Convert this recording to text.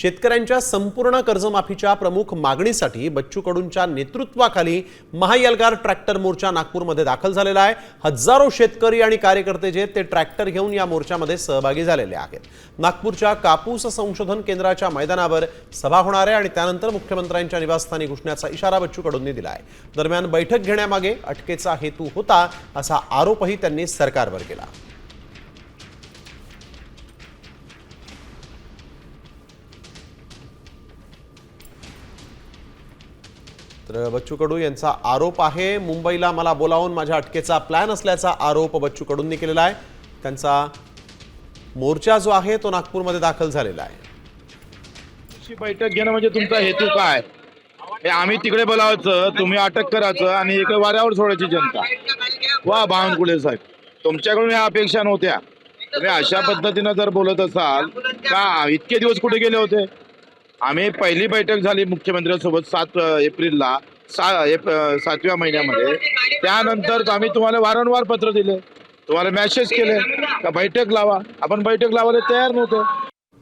शेतकऱ्यांच्या संपूर्ण कर्जमाफीच्या प्रमुख मागणीसाठी बच्चू कडूंच्या नेतृत्वाखाली महाएल्गार ट्रॅक्टर मोर्चा नागपूरमध्ये दाखल झालेला आहे। हजारो शेतकरी आणि कार्यकर्ते जे ते ट्रॅक्टर घेऊन या मोर्चामध्ये सहभागी झालेले आहेत। नागपूरच्या कापूस संशोधन केंद्राच्या मैदानावर सभा होणार आहे आणि त्यानंतर मुख्यमंत्र्यांच्या निवासस्थानी घुसण्याचा इशारा बच्चू कडूंनी दिला आहे। दरम्यान बैठक घेण्यामागे अटकेचा हेतू होता असा आरोपही त्यांनी सरकारवर केला। तर बच्चू कडू यांचा आरोप आहे, मुंबईला मला बोलावून माझ्या अटकेचा प्लॅन असल्याचा आरोप बच्चू कडूंनी केलेला आहे। त्यांचा मोर्चा जो आहे तो नागपूरमध्ये दाखल झालेला आहे। बैठक घेणं म्हणजे तुमचा हेतू काय? हे आम्ही तिकडे बोलावचं, तुम्ही अटक करायचं आणि इकडे वाऱ्यावर सोडायची जनता। वा बावनकुळे साहेब, तुमच्याकडून या अपेक्षा नव्हत्या। तुम्ही अशा पद्धतीने जर बोलत असाल का इतके दिवस कुठे गेले होते? आम्ही पहिली बैठक झाली मुख्यमंत्र्यांसोबत 7 एप्रिलला 7व्या महिन्यामध्ये। त्यानंतर आम्ही तुम्हाला वारंवार पत्र दिले, तुम्हाला मेसेज केले का बैठक लावा। आपण बैठक लावायला तयार नव्हते।